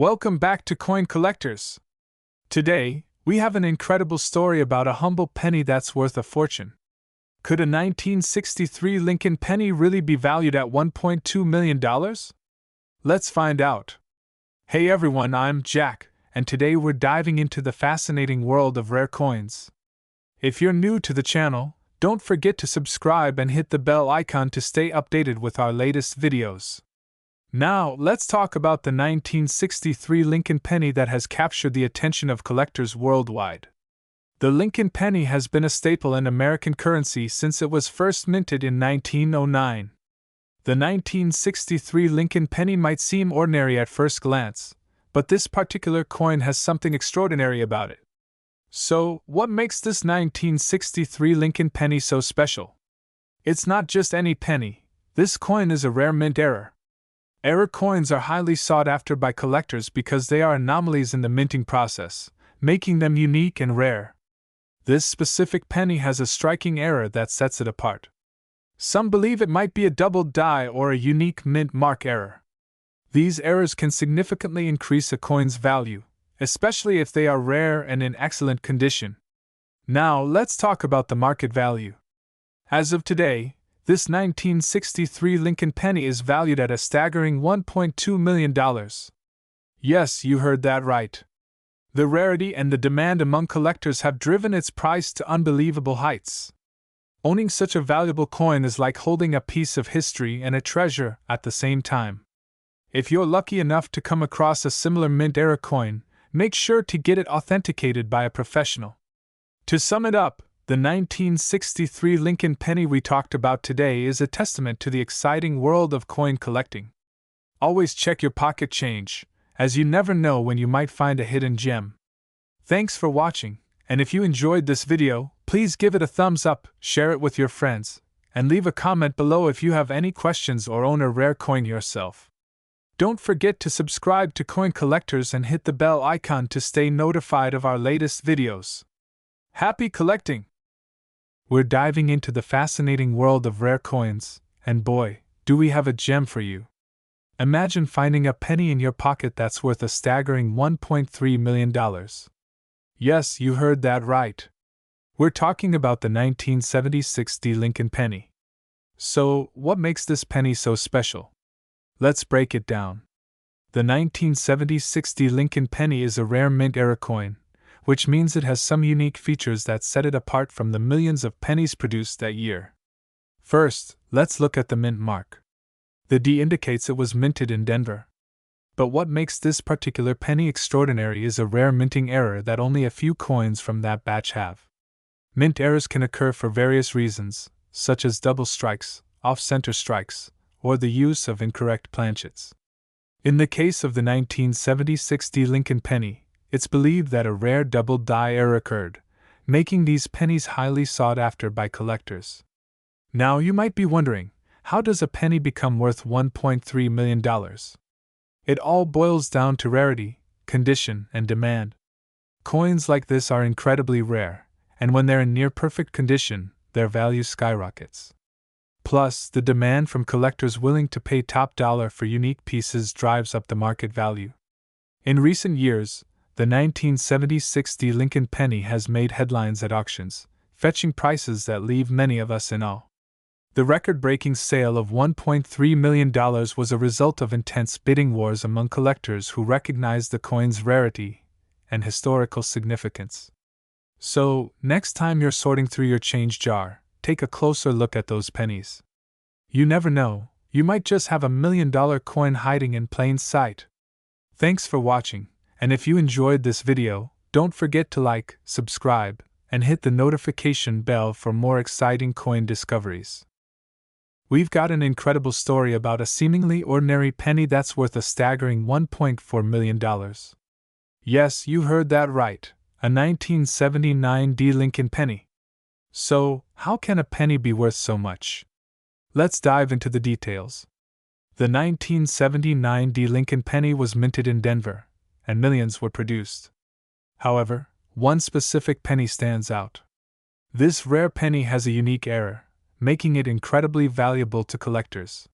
Welcome back to Coin Collectors. Today, we have an incredible story about a humble penny that's worth a fortune. Could a 1963 Lincoln penny really be valued at $1.2 million? Let's find out. Hey everyone, I'm Jack, and today we're diving into the fascinating world of rare coins. If you're new to the channel, don't forget to subscribe and hit the bell icon to stay updated with our latest videos. Now, let's talk about the 1963 Lincoln penny that has captured the attention of collectors worldwide. The Lincoln penny has been a staple in American currency since it was first minted in 1909. The 1963 Lincoln penny might seem ordinary at first glance, but this particular coin has something extraordinary about it. So, what makes this 1963 Lincoln penny so special? It's not just any penny. This coin is a rare mint error. Error coins are highly sought after by collectors because they are anomalies in the minting process, making them unique and rare. This specific penny has a striking error that sets it apart. Some believe it might be a double die or a unique mint mark error. These errors can significantly increase a coin's value, especially if they are rare and in excellent condition. Now, let's talk about the market value. As of today, this 1963 Lincoln penny is valued at a staggering $1.2 million. Yes, you heard that right. The rarity and the demand among collectors have driven its price to unbelievable heights. Owning such a valuable coin is like holding a piece of history and a treasure at the same time. If you're lucky enough to come across a similar mint era coin, make sure to get it authenticated by a professional. To sum it up, the 1963 Lincoln penny we talked about today is a testament to the exciting world of coin collecting. Always check your pocket change, as you never know when you might find a hidden gem. Thanks for watching, and if you enjoyed this video, please give it a thumbs up, share it with your friends, and leave a comment below if you have any questions or own a rare coin yourself. Don't forget to subscribe to Coin Collectors and hit the bell icon to stay notified of our latest videos. Happy collecting! We're diving into the fascinating world of rare coins, and boy, do we have a gem for you. Imagine finding a penny in your pocket that's worth a staggering $1.3 million. Yes, you heard that right. We're talking about the 1976 Lincoln penny. So, what makes this penny so special? Let's break it down. The 1976 Lincoln penny is a rare mint era coin, which means it has some unique features that set it apart from the millions of pennies produced that year. First, let's look at the mint mark. The D indicates it was minted in Denver. But what makes this particular penny extraordinary is a rare minting error that only a few coins from that batch have. Mint errors can occur for various reasons, such as double strikes, off-center strikes, or the use of incorrect planchets. In the case of the 1976 Lincoln penny, it's believed that a rare double die error occurred, making these pennies highly sought after by collectors. Now you might be wondering, how does a penny become worth $1.3 million? It all boils down to rarity, condition, and demand. Coins like this are incredibly rare, and when they're in near-perfect condition, their value skyrockets. Plus, the demand from collectors willing to pay top dollar for unique pieces drives up the market value. In recent years, the 1976 Lincoln penny has made headlines at auctions, fetching prices that leave many of us in awe. The record-breaking sale of $1.3 million was a result of intense bidding wars among collectors who recognized the coin's rarity and historical significance. So, next time you're sorting through your change jar, take a closer look at those pennies. You never know, you might just have $1 million coin hiding in plain sight. Thanks for watching, and if you enjoyed this video, don't forget to like, subscribe, and hit the notification bell for more exciting coin discoveries. We've got an incredible story about a seemingly ordinary penny that's worth a staggering $1.4 million. Yes, you heard that right, a 1979 Lincoln penny. So, how can a penny be worth so much? Let's dive into the details. The 1979 Lincoln penny was minted in Denver, and millions were produced. However, one specific penny stands out. This rare penny has a unique error, making it incredibly valuable to collectors.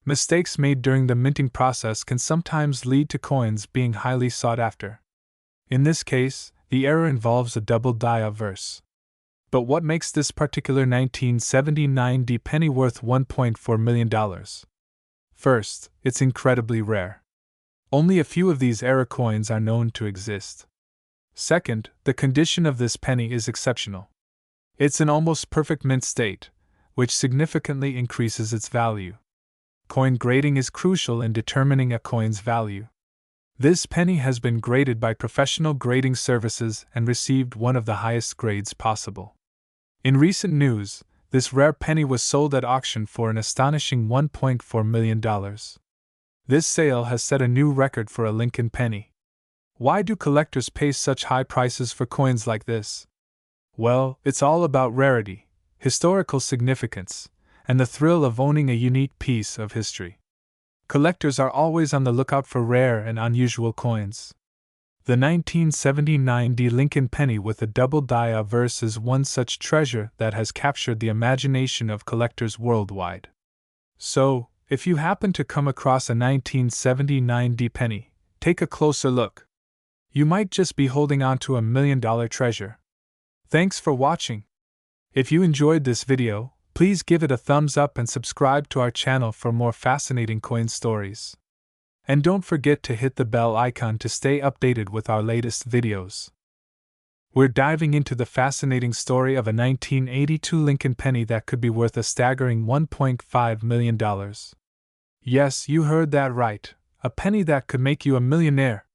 Mistakes made during the minting process can sometimes lead to coins being highly sought after. In this case, the error involves a double die obverse. But what makes this particular 1979 D penny worth $1.4 million? First, it's incredibly rare. Only a few of these error coins are known to exist. Second, the condition of this penny is exceptional. It's in almost perfect mint state, which significantly increases its value. Coin grading is crucial in determining a coin's value. This penny has been graded by professional grading services and received one of the highest grades possible. In recent news, this rare penny was sold at auction for an astonishing $1.4 million. This sale has set a new record for a Lincoln penny. Why do collectors pay such high prices for coins like this? Well, it's all about rarity, historical significance, and the thrill of owning a unique piece of history. Collectors are always on the lookout for rare and unusual coins. The 1979 D Lincoln penny with a double die obverse is one such treasure that has captured the imagination of collectors worldwide. So, if you happen to come across a 1979 D penny, take a closer look. You might just be holding on to $1 million treasure. Thanks for watching. If you enjoyed this video, please give it a thumbs up and subscribe to our channel for more fascinating coin stories. And don't forget to hit the bell icon to stay updated with our latest videos. We're diving into the fascinating story of a 1982 Lincoln penny that could be worth a staggering $1.5 million. Yes, you heard that right, a penny that could make you a millionaire.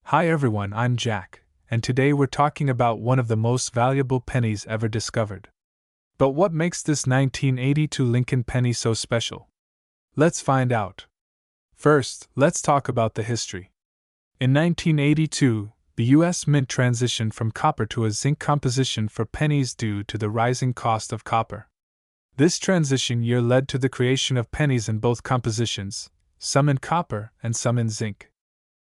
Hi everyone, I'm Jack, and today we're talking about one of the most valuable pennies ever discovered. But what makes this 1982 Lincoln penny so special? Let's find out. First, let's talk about the history. In 1982, the U.S. Mint transitioned from copper to a zinc composition for pennies due to the rising cost of copper. This transition year led to the creation of pennies in both compositions, some in copper and some in zinc.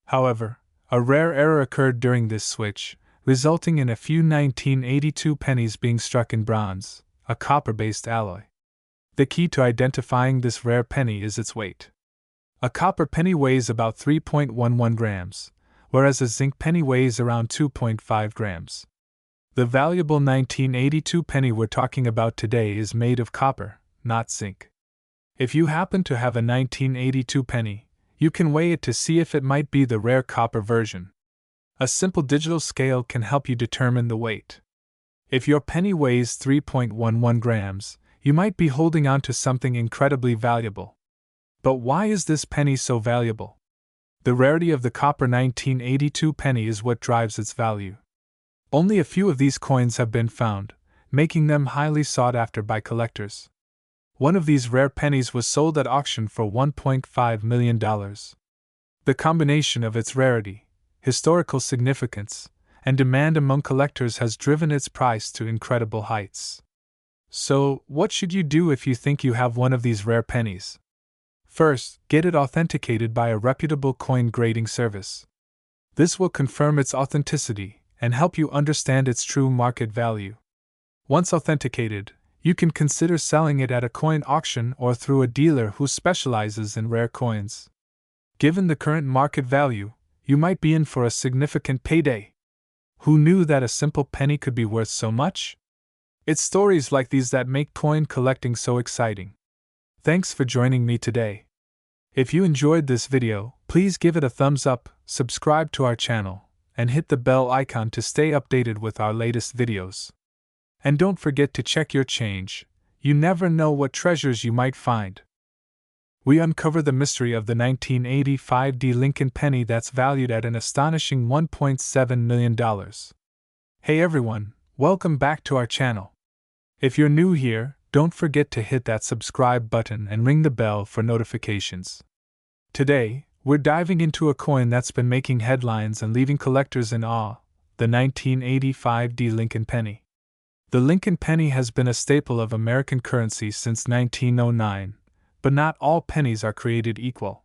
However, a rare error occurred during this switch, resulting in a few 1982 pennies being struck in bronze, a copper-based alloy. The key to identifying this rare penny is its weight. A copper penny weighs about 3.11 grams, whereas a zinc penny weighs around 2.5 grams. The valuable 1982 penny we're talking about today is made of copper, not zinc. If you happen to have a 1982 penny, you can weigh it to see if it might be the rare copper version. A simple digital scale can help you determine the weight. If your penny weighs 3.11 grams, you might be holding on to something incredibly valuable. But why is this penny so valuable? The rarity of the copper 1982 penny is what drives its value. Only a few of these coins have been found, making them highly sought after by collectors. One of these rare pennies was sold at auction for $1.5 million. The combination of its rarity, historical significance, and demand among collectors has driven its price to incredible heights. So, what should you do if you think you have one of these rare pennies? First, get it authenticated by a reputable coin grading service. This will confirm its authenticity and help you understand its true market value. Once authenticated, you can consider selling it at a coin auction or through a dealer who specializes in rare coins. Given the current market value, you might be in for a significant payday. Who knew that a simple penny could be worth so much? It's stories like these that make coin collecting so exciting. Thanks for joining me today. If you enjoyed this video, please give it a thumbs up, subscribe to our channel, and hit the bell icon to stay updated with our latest videos. And don't forget to check your change. You never know what treasures you might find. We uncover the mystery of the 1985 D Lincoln penny that's valued at an astonishing $1.7 million. Hey everyone, welcome back to our channel. If you're new here, don't forget to hit that subscribe button and ring the bell for notifications. Today, we're diving into a coin that's been making headlines and leaving collectors in awe, the 1985 D Lincoln penny. The Lincoln penny has been a staple of American currency since 1909, but not all pennies are created equal.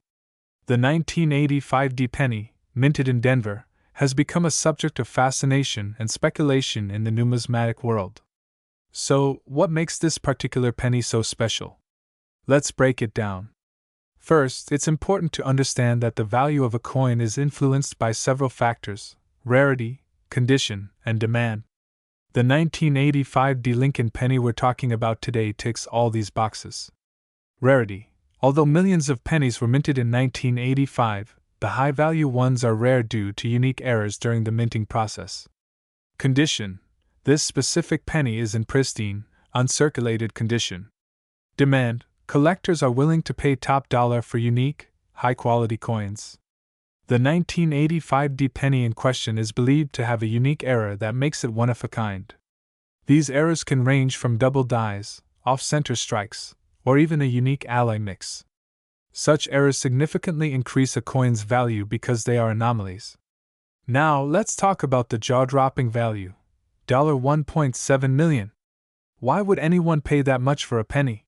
The 1985 D penny, minted in Denver, has become a subject of fascination and speculation in the numismatic world. So, what makes this particular penny so special? Let's break it down. First, it's important to understand that the value of a coin is influenced by several factors: rarity, condition, and demand. The 1985 Lincoln penny we're talking about today ticks all these boxes. Rarity. Although millions of pennies were minted in 1985, the high-value ones are rare due to unique errors during the minting process. Condition. This specific penny is in pristine, uncirculated condition. Demand. Collectors are willing to pay top dollar for unique, high-quality coins. The 1985 penny in question is believed to have a unique error that makes it one of a kind. These errors can range from double dies, off-center strikes, or even a unique alloy mix. Such errors significantly increase a coin's value because they are anomalies. Now, let's talk about the jaw-dropping value: $1.7 million. Why would anyone pay that much for a penny?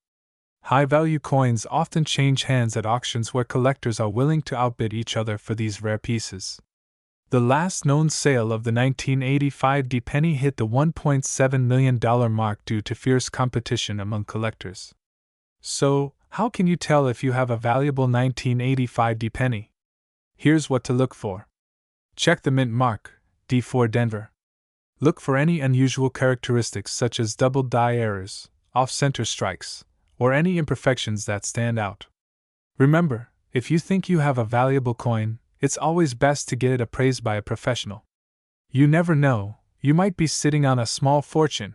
High-value coins often change hands at auctions where collectors are willing to outbid each other for these rare pieces. The last known sale of the 1985 penny hit the $1.7 million mark due to fierce competition among collectors. So, how can you tell if you have a valuable 1985 penny? Here's what to look for. Check the mint mark, D4 Denver. Look for any unusual characteristics such as double die errors, off-center strikes, or any imperfections that stand out. Remember, if you think you have a valuable coin, it's always best to get it appraised by a professional. You never know, you might be sitting on a small fortune.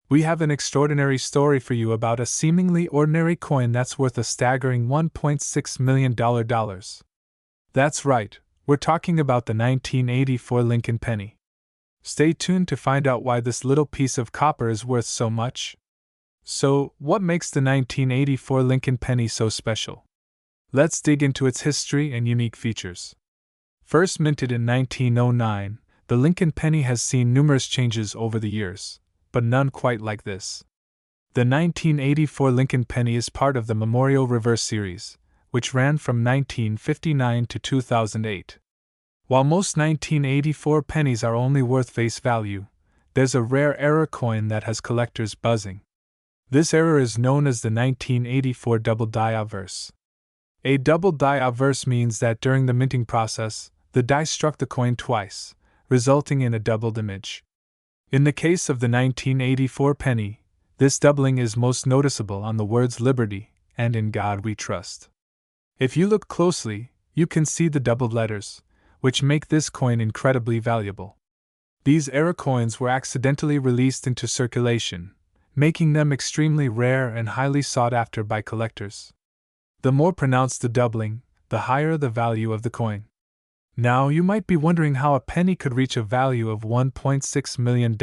We have an extraordinary story for you about a seemingly ordinary coin that's worth a staggering $1.6 million. That's right, we're talking about the 1984 Lincoln Penny. Stay tuned to find out why this little piece of copper is worth so much. So, what makes the 1984 Lincoln Penny so special? Let's dig into its history and unique features. First minted in 1909, the Lincoln Penny has seen numerous changes over the years, but none quite like this. The 1984 Lincoln Penny is part of the Memorial Reverse series, which ran from 1959 to 2008. While most 1984 pennies are only worth face value, there's a rare error coin that has collectors buzzing. This error is known as the 1984 double die obverse. A double die obverse means that during the minting process, the die struck the coin twice, resulting in a doubled image. In the case of the 1984 penny, this doubling is most noticeable on the words Liberty and In God We Trust. If you look closely, you can see the doubled letters, which make this coin incredibly valuable. These error coins were accidentally released into circulation, making them extremely rare and highly sought after by collectors. The more pronounced the doubling, the higher the value of the coin. Now you might be wondering how a penny could reach a value of $1.6 million.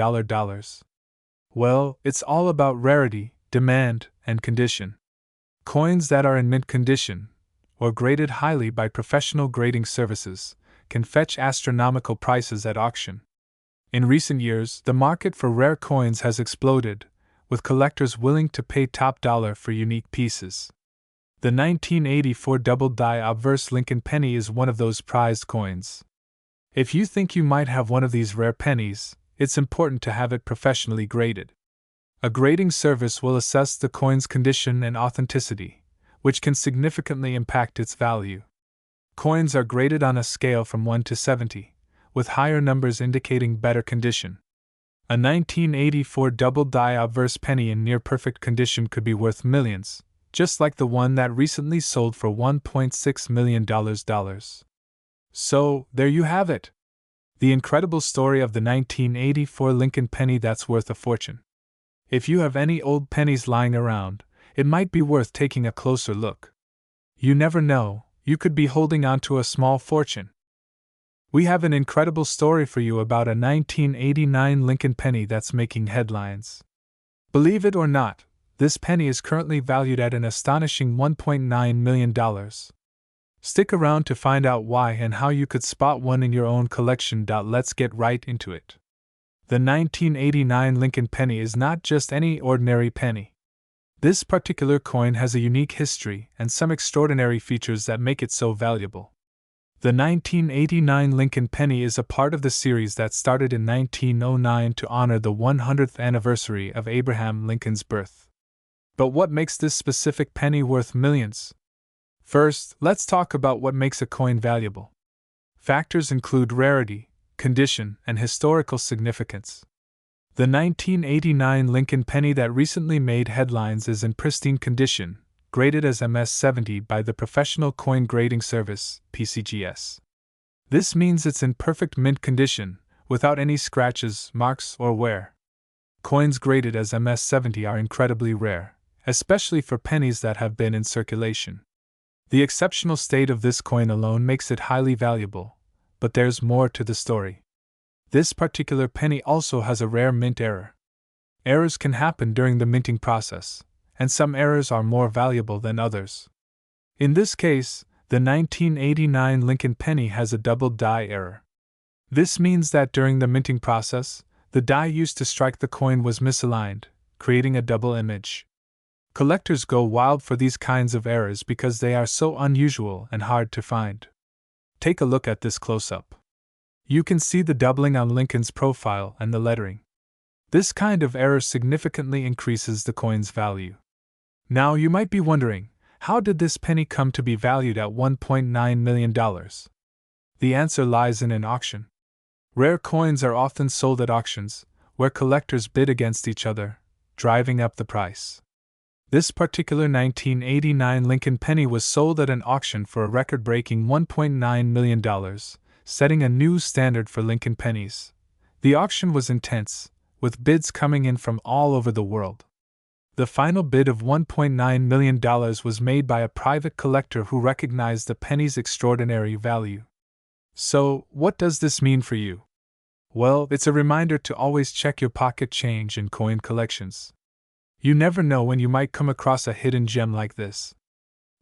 Well, it's all about rarity, demand, and condition. Coins that are in mint condition, or graded highly by professional grading services, can fetch astronomical prices at auction. In recent years, the market for rare coins has exploded, with collectors willing to pay top dollar for unique pieces. The 1984 double die obverse Lincoln Penny is one of those prized coins. If you think you might have one of these rare pennies, it's important to have it professionally graded. A grading service will assess the coin's condition and authenticity, which can significantly impact its value. Coins are graded on a scale from 1 to 70, with higher numbers indicating better condition. A 1984 double die obverse penny in near-perfect condition could be worth millions, just like the one that recently sold for $1.6 million. So, there you have it. The incredible story of the 1984 Lincoln Penny that's worth a fortune. If you have any old pennies lying around, it might be worth taking a closer look. You never know, you could be holding on to a small fortune. We have an incredible story for you about a 1989 Lincoln Penny that's making headlines. Believe it or not, this penny is currently valued at an astonishing $1.9 million. Stick around to find out why and how you could spot one in your own collection. Let's get right into it. The 1989 Lincoln Penny is not just any ordinary penny. This particular coin has a unique history and some extraordinary features that make it so valuable. The 1989 Lincoln Penny is a part of the series that started in 1909 to honor the 100th anniversary of Abraham Lincoln's birth. But what makes this specific penny worth millions? First, let's talk about what makes a coin valuable. Factors include rarity, condition, and historical significance. The 1989 Lincoln penny that recently made headlines is in pristine condition, graded as MS-70 by the Professional Coin Grading Service, PCGS. This means it's in perfect mint condition, without any scratches, marks, or wear. Coins graded as MS-70 are incredibly rare, especially for pennies that have been in circulation. The exceptional state of this coin alone makes it highly valuable, but there's more to the story. This particular penny also has a rare mint error. Errors can happen during the minting process, and some errors are more valuable than others. In this case, the 1989 Lincoln penny has a double die error. This means that during the minting process, the die used to strike the coin was misaligned, creating a double image. Collectors go wild for these kinds of errors because they are so unusual and hard to find. Take a look at this close-up. You can see the doubling on Lincoln's profile and the lettering. This kind of error significantly increases the coin's value. Now you might be wondering, how did this penny come to be valued at $1.9 million? The answer lies in an auction. Rare coins are often sold at auctions, where collectors bid against each other, driving up the price. This particular 1989 Lincoln penny was sold at an auction for a record-breaking $1.9 million, setting a new standard for Lincoln pennies. The auction was intense, with bids coming in from all over the world. The final bid of $1.9 million was made by a private collector who recognized the penny's extraordinary value. So, what does this mean for you? Well, it's a reminder to always check your pocket change in coin collections. You never know when you might come across a hidden gem like this.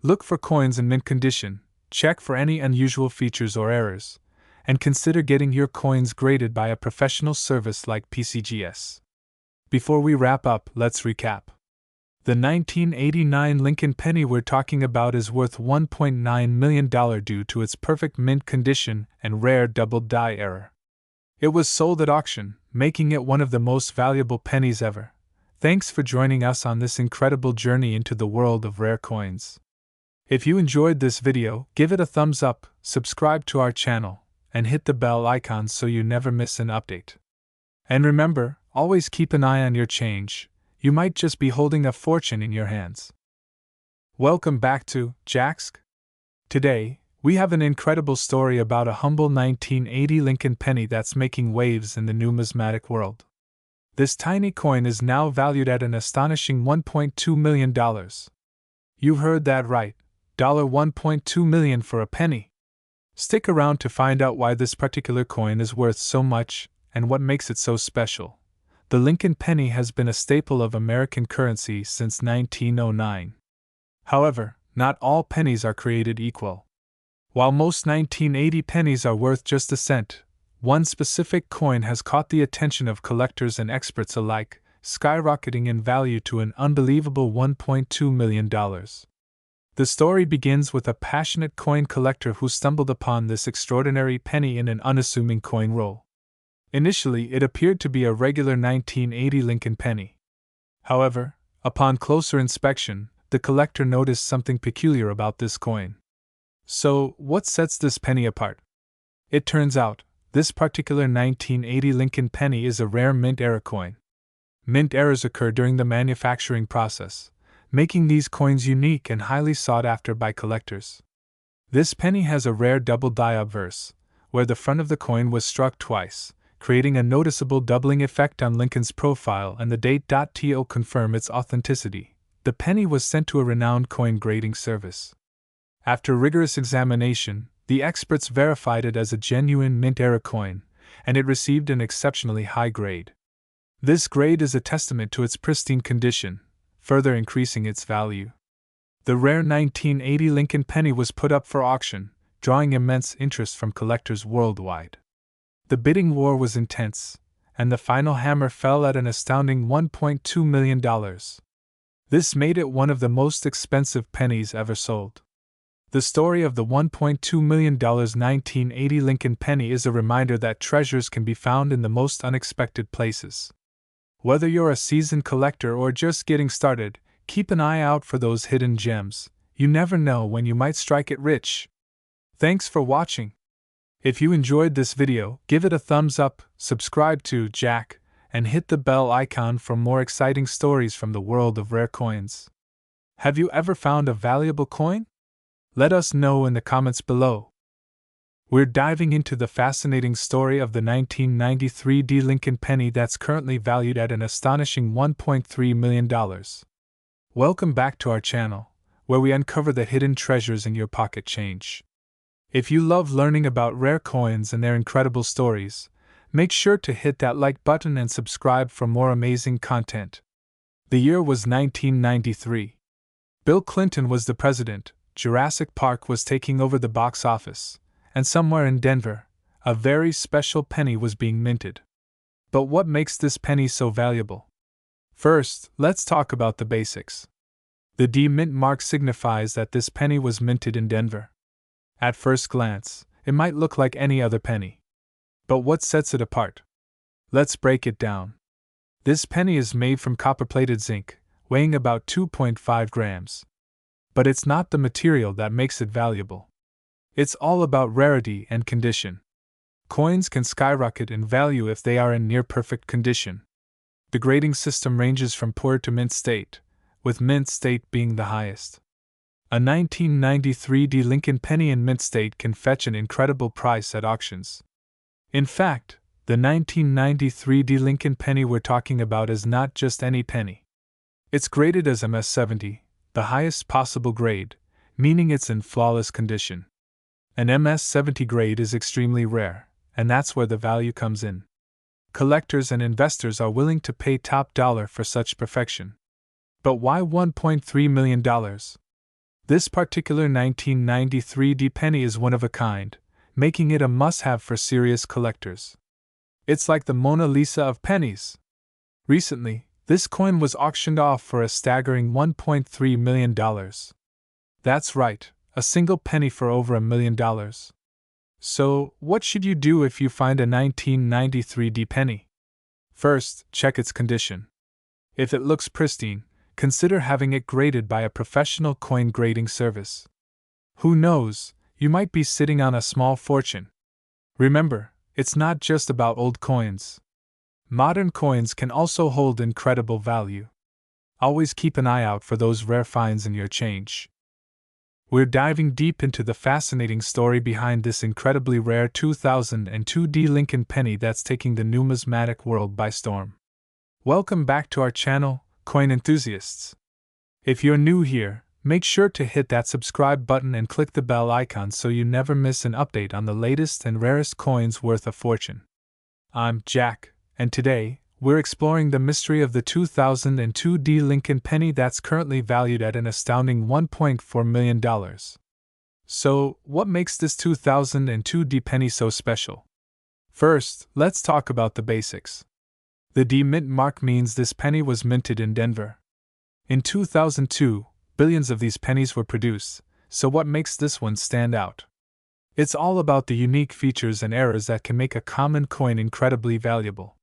Look for coins in mint condition, check for any unusual features or errors, and consider getting your coins graded by a professional service like PCGS. Before we wrap up, let's recap. The 1989 Lincoln penny we're talking about is worth $1.9 million due to its perfect mint condition and rare double die error. It was sold at auction, making it one of the most valuable pennies ever. Thanks for joining us on this incredible journey into the world of rare coins. If you enjoyed this video, give it a thumbs up, subscribe to our channel, and hit the bell icon so you never miss an update. And remember, always keep an eye on your change. You might just be holding a fortune in your hands. Welcome back to Jack's. Today, we have an incredible story about a humble 1980 Lincoln penny that's making waves in the numismatic world. This tiny coin is now valued at an astonishing $1.2 million. You heard that right, $1.2 million for a penny. Stick around to find out why this particular coin is worth so much and what makes it so special. The Lincoln penny has been a staple of American currency since 1909. However, not all pennies are created equal. While most 1980 pennies are worth just a cent, one specific coin has caught the attention of collectors and experts alike, skyrocketing in value to an unbelievable $1.2 million. The story begins with a passionate coin collector who stumbled upon this extraordinary penny in an unassuming coin roll. Initially, it appeared to be a regular 1980 Lincoln penny. However, upon closer inspection, the collector noticed something peculiar about this coin. So, what sets this penny apart? It turns out, this particular 1980 Lincoln penny is a rare mint error coin. Mint errors occur during the manufacturing process, making these coins unique and highly sought after by collectors. This penny has a rare double die obverse, where the front of the coin was struck twice, creating a noticeable doubling effect on Lincoln's profile, and the date. To confirm its authenticity, the penny was sent to a renowned coin grading service. After rigorous examination, the experts verified it as a genuine mint error coin, and it received an exceptionally high grade. This grade is a testament to its pristine condition, further increasing its value. The rare 1980 Lincoln penny was put up for auction, drawing immense interest from collectors worldwide. The bidding war was intense, and the final hammer fell at an astounding $1.2 million. This made it one of the most expensive pennies ever sold. The story of the $1.2 million 1980 Lincoln penny is a reminder that treasures can be found in the most unexpected places. Whether you're a seasoned collector or just getting started, keep an eye out for those hidden gems. You never know when you might strike it rich. Thanks for watching. If you enjoyed this video, give it a thumbs up, subscribe to Jack, and hit the bell icon for more exciting stories from the world of rare coins. Have you ever found a valuable coin? Let us know in the comments below. We're diving into the fascinating story of the 1993 Lincoln Penny that's currently valued at an astonishing $1.3 million. Welcome back to our channel, where we uncover the hidden treasures in your pocket change. If you love learning about rare coins and their incredible stories, make sure to hit that like button and subscribe for more amazing content. The year was 1993. Bill Clinton was the president, Jurassic Park was taking over the box office, and somewhere in Denver, a very special penny was being minted. But what makes this penny so valuable? First, let's talk about the basics. The D mint mark signifies that this penny was minted in Denver. At first glance, it might look like any other penny. But what sets it apart? Let's break it down. This penny is made from copper-plated zinc, weighing about 2.5 grams. But it's not the material that makes it valuable. It's all about rarity and condition. Coins can skyrocket in value if they are in near-perfect condition. The grading system ranges from poor to mint state, with mint state being the highest. A 1993 Lincoln Penny in mint state can fetch an incredible price at auctions. In fact, the 1993 Lincoln Penny we're talking about is not just any penny. It's graded as MS-70, the highest possible grade, meaning it's in flawless condition. An MS-70 grade is extremely rare, and that's where the value comes in. Collectors and investors are willing to pay top dollar for such perfection. But why $1.3 million? This particular 1993 penny is one of a kind, making it a must-have for serious collectors. It's like the Mona Lisa of pennies. Recently, this coin was auctioned off for a staggering $1.3 million. That's right, a single penny for over $1 million. So, what should you do if you find a 1993 penny? First, check its condition. If it looks pristine, consider having it graded by a professional coin grading service. Who knows, you might be sitting on a small fortune. Remember, it's not just about old coins. Modern coins can also hold incredible value. Always keep an eye out for those rare finds in your change. We're diving deep into the fascinating story behind this incredibly rare 2002 Lincoln Penny that's taking the numismatic world by storm. Welcome back to our channel, coin enthusiasts. If you're new here, make sure to hit that subscribe button and click the bell icon so you never miss an update on the latest and rarest coins worth a fortune. I'm Jack, and today, we're exploring the mystery of the 2002 Lincoln Penny that's currently valued at an astounding $1.4 million. So, what makes this 2002 penny so special? First, let's talk about the basics. The D mint mark means this penny was minted in Denver. In 2002, billions of these pennies were produced, so what makes this one stand out? It's all about the unique features and errors that can make a common coin incredibly valuable.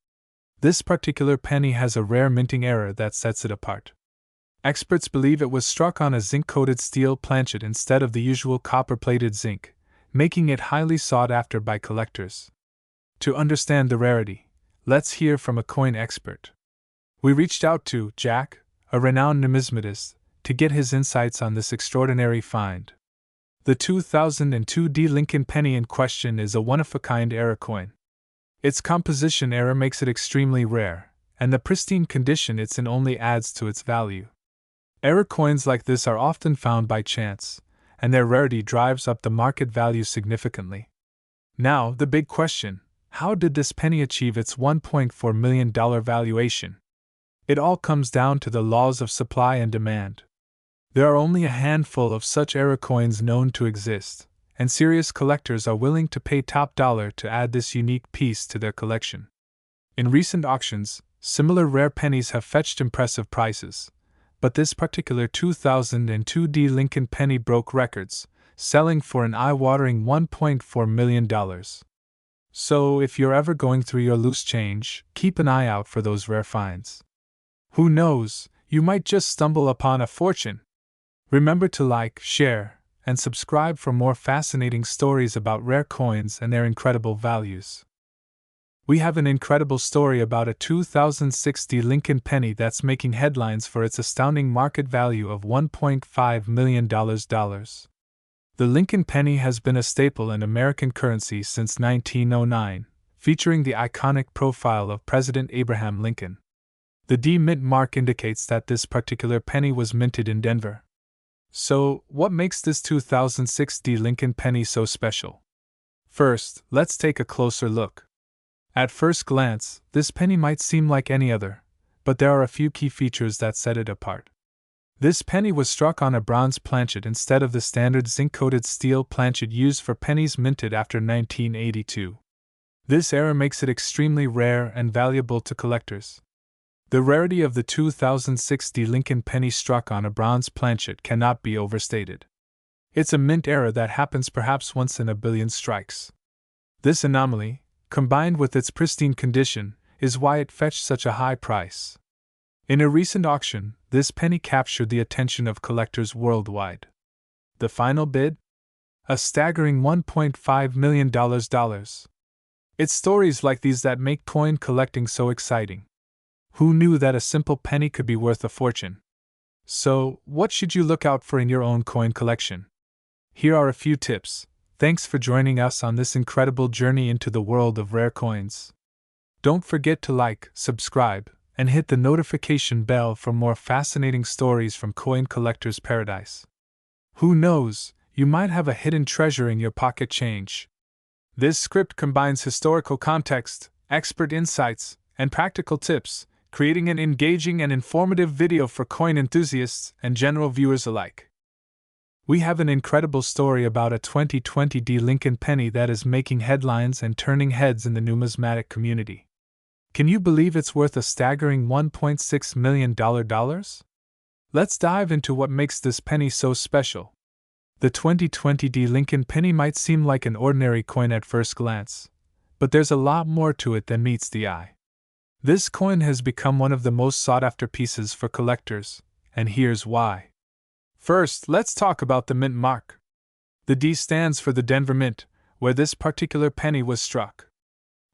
This particular penny has a rare minting error that sets it apart. Experts believe it was struck on a zinc-coated steel planchet instead of the usual copper-plated zinc, making it highly sought after by collectors. To understand the rarity, let's hear from a coin expert. We reached out to Jack, a renowned numismatist, to get his insights on this extraordinary find. The 2002 Lincoln Penny in question is a one-of-a-kind error coin. Its composition error makes it extremely rare, and the pristine condition it's in only adds to its value. Error coins like this are often found by chance, and their rarity drives up the market value significantly. Now, the big question: how did this penny achieve its $1.4 million valuation? It all comes down to the laws of supply and demand. There are only a handful of such error coins known to exist, and serious collectors are willing to pay top dollar to add this unique piece to their collection. In recent auctions, similar rare pennies have fetched impressive prices, but this particular 2002 Lincoln Penny broke records, selling for an eye-watering $1.4 million. So if you're ever going through your loose change, keep an eye out for those rare finds. Who knows, you might just stumble upon a fortune. Remember to like, share, and subscribe for more fascinating stories about rare coins and their incredible values. We have an incredible story about a 2060 Lincoln penny that's making headlines for its astounding market value of $1.5 million. The Lincoln penny has been a staple in American currency since 1909, featuring the iconic profile of President Abraham Lincoln. The D mint mark indicates that this particular penny was minted in Denver. So, what makes this 2060 Lincoln penny so special? First, let's take a closer look. At first glance, this penny might seem like any other, but there are a few key features that set it apart. This penny was struck on a bronze planchet instead of the standard zinc-coated steel planchet used for pennies minted after 1982. This error makes it extremely rare and valuable to collectors. The rarity of the 2060 Lincoln penny struck on a bronze planchet cannot be overstated. It's a mint error that happens perhaps once in a billion strikes. This anomaly, combined with its pristine condition, is why it fetched such a high price. In a recent auction, this penny captured the attention of collectors worldwide. The final bid? A staggering $1.5 million. It's stories like these that make coin collecting so exciting. Who knew that a simple penny could be worth a fortune? So, what should you look out for in your own coin collection? Here are a few tips. Thanks for joining us on this incredible journey into the world of rare coins. Don't forget to like, subscribe, and hit the notification bell for more fascinating stories from Coin Collector's Paradise. Who knows, you might have a hidden treasure in your pocket change. This script combines historical context, expert insights, and practical tips, creating an engaging and informative video for coin enthusiasts and general viewers alike. We have an incredible story about a 2020 D Lincoln penny that is making headlines and turning heads in the numismatic community. Can you believe it's worth a staggering $1.6 million? Let's dive into what makes this penny so special. The 2020 D Lincoln penny might seem like an ordinary coin at first glance, but there's a lot more to it than meets the eye. This coin has become one of the most sought-after pieces for collectors, and here's why. First, let's talk about the mint mark. The D stands for the Denver Mint, where this particular penny was struck.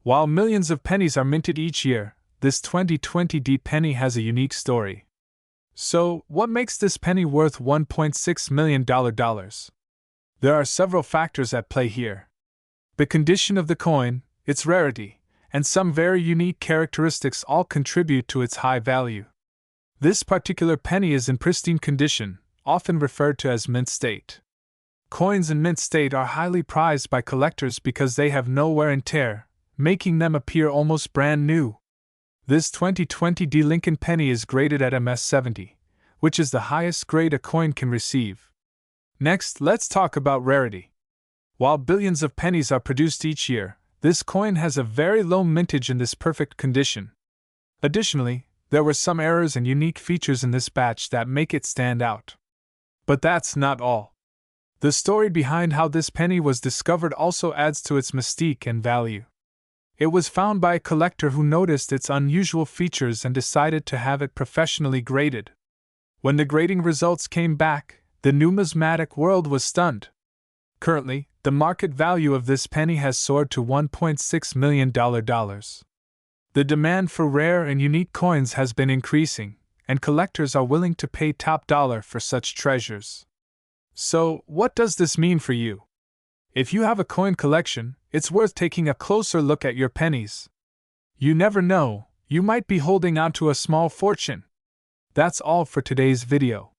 While millions of pennies are minted each year, this 2020 D penny has a unique story. So, what makes this penny worth $1.6 million? There are several factors at play here. The condition of the coin, its rarity, and some very unique characteristics all contribute to its high value. This particular penny is in pristine condition, often referred to as mint state. Coins in mint state are highly prized by collectors because they have no wear and tear, making them appear almost brand new. This 2020 D Lincoln penny is graded at MS 70, which is the highest grade a coin can receive. Next, let's talk about rarity. While billions of pennies are produced each year, this coin has a very low mintage in this perfect condition. Additionally, there were some errors and unique features in this batch that make it stand out. But that's not all. The story behind how this penny was discovered also adds to its mystique and value. It was found by a collector who noticed its unusual features and decided to have it professionally graded. When the grading results came back, the numismatic world was stunned. Currently, the market value of this penny has soared to $1.6 million. The demand for rare and unique coins has been increasing, and collectors are willing to pay top dollar for such treasures. So, what does this mean for you? If you have a coin collection, it's worth taking a closer look at your pennies. You never know, you might be holding on to a small fortune. That's all for today's video.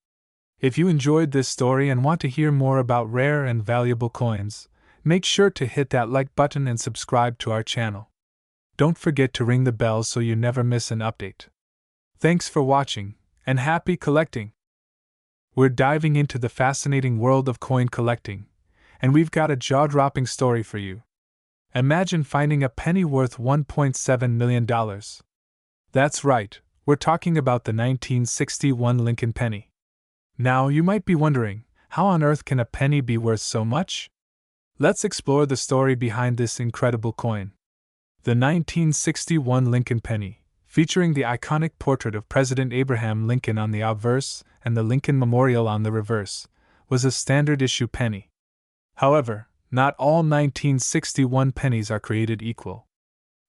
If you enjoyed this story and want to hear more about rare and valuable coins, make sure to hit that like button and subscribe to our channel. Don't forget to ring the bell so you never miss an update. Thanks for watching, and happy collecting! We're diving into the fascinating world of coin collecting, and we've got a jaw-dropping story for you. Imagine finding a penny worth $1.7 million. That's right, we're talking about the 1961 Lincoln penny. Now, you might be wondering, how on earth can a penny be worth so much? Let's explore the story behind this incredible coin. The 1961 Lincoln penny, featuring the iconic portrait of President Abraham Lincoln on the obverse and the Lincoln Memorial on the reverse, was a standard issue penny. However, not all 1961 pennies are created equal.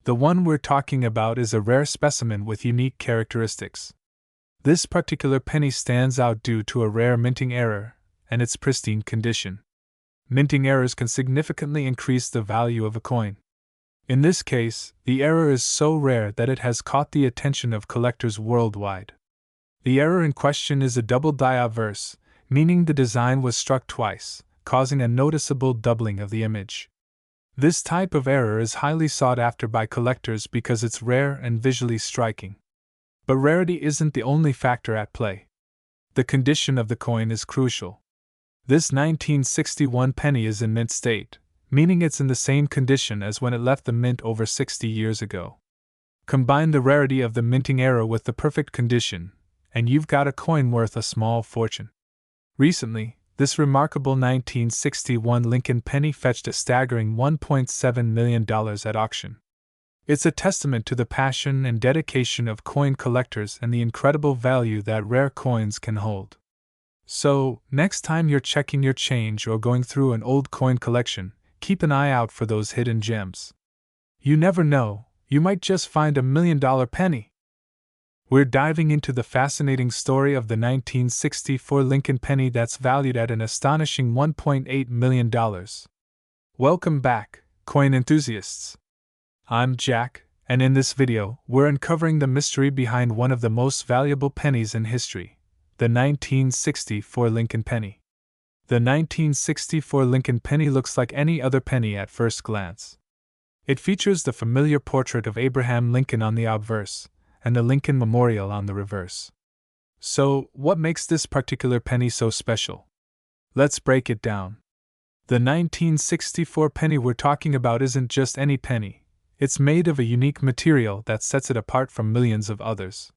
The one we're talking about is a rare specimen with unique characteristics. This particular penny stands out due to a rare minting error and its pristine condition. Minting errors can significantly increase the value of a coin. In this case, the error is so rare that it has caught the attention of collectors worldwide. The error in question is a double die obverse, meaning the design was struck twice, causing a noticeable doubling of the image. This type of error is highly sought after by collectors because it's rare and visually striking. But rarity isn't the only factor at play. The condition of the coin is crucial. This 1961 penny is in mint state, meaning it's in the same condition as when it left the mint over 60 years ago. Combine the rarity of the minting error with the perfect condition, and you've got a coin worth a small fortune. Recently, this remarkable 1961 Lincoln penny fetched a staggering $1.7 million at auction. It's a testament to the passion and dedication of coin collectors and the incredible value that rare coins can hold. So, next time you're checking your change or going through an old coin collection, keep an eye out for those hidden gems. You never know, you might just find $1 million penny. We're diving into the fascinating story of the 1964 Lincoln penny that's valued at an astonishing $1.8 million. Welcome back, coin enthusiasts. I'm Jack, and in this video, we're uncovering the mystery behind one of the most valuable pennies in history, the 1964 Lincoln penny. The 1964 Lincoln penny looks like any other penny at first glance. It features the familiar portrait of Abraham Lincoln on the obverse, and the Lincoln Memorial on the reverse. So, what makes this particular penny so special? Let's break it down. The 1964 penny we're talking about isn't just any penny. It's made of a unique material that sets it apart from millions of others.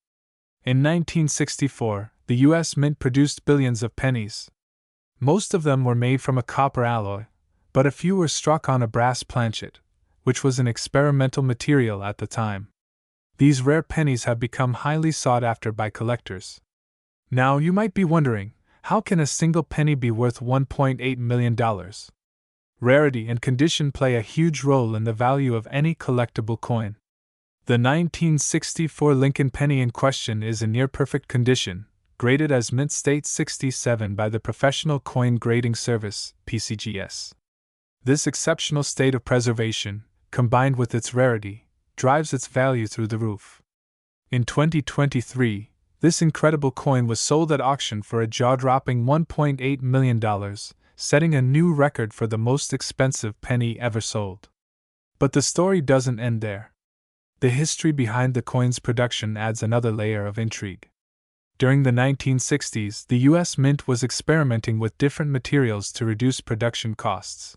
In 1964, the U.S. Mint produced billions of pennies. Most of them were made from a copper alloy, but a few were struck on a brass planchet, which was an experimental material at the time. These rare pennies have become highly sought after by collectors. Now you might be wondering, how can a single penny be worth $1.8 million? Rarity and condition play a huge role in the value of any collectible coin. The 1964 Lincoln penny in question is in near-perfect condition, graded as mint state 67 by the Professional Coin Grading Service, PCGS. This exceptional state of preservation, combined with its rarity, drives its value through the roof. In 2023, this incredible coin was sold at auction for a jaw-dropping $1.8 million, setting a new record for the most expensive penny ever sold. But the story doesn't end there. The history behind the coin's production adds another layer of intrigue. During the 1960s, the U.S. Mint was experimenting with different materials to reduce production costs.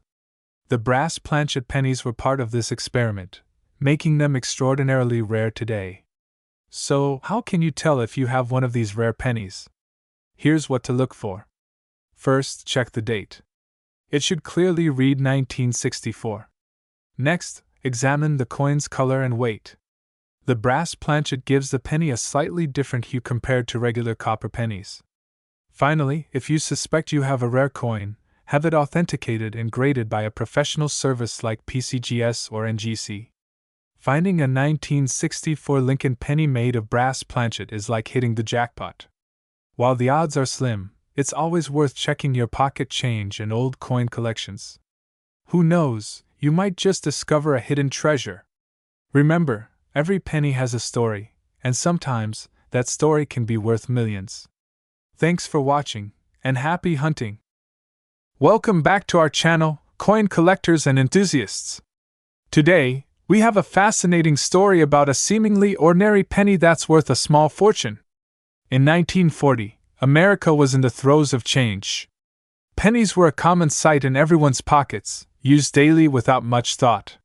The brass planchet pennies were part of this experiment, making them extraordinarily rare today. So, how can you tell if you have one of these rare pennies? Here's what to look for. First, check the date. It should clearly read 1964. Next, examine the coin's color and weight. The brass planchet gives the penny a slightly different hue compared to regular copper pennies. Finally, if you suspect you have a rare coin, have it authenticated and graded by a professional service like PCGS or NGC. Finding a 1964 Lincoln penny made of brass planchet is like hitting the jackpot. While the odds are slim, it's always worth checking your pocket change and old coin collections. Who knows, you might just discover a hidden treasure. Remember, every penny has a story, and sometimes, that story can be worth millions. Thanks for watching, and happy hunting! Welcome back to our channel, coin collectors and enthusiasts. Today, we have a fascinating story about a seemingly ordinary penny that's worth a small fortune. In 1940, America was in the throes of change. Pennies were a common sight in everyone's pockets, used daily without much thought.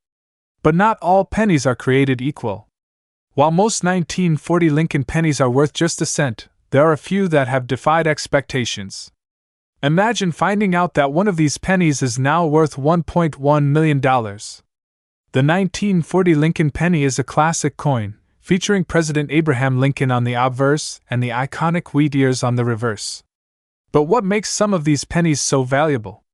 But not all pennies are created equal. While most 1940 Lincoln pennies are worth just a cent, there are a few that have defied expectations. Imagine finding out that one of these pennies is now worth $1.1 million. The 1940 Lincoln penny is a classic coin, featuring President Abraham Lincoln on the obverse and the iconic wheat ears on the reverse. But what makes some of these pennies so valuable?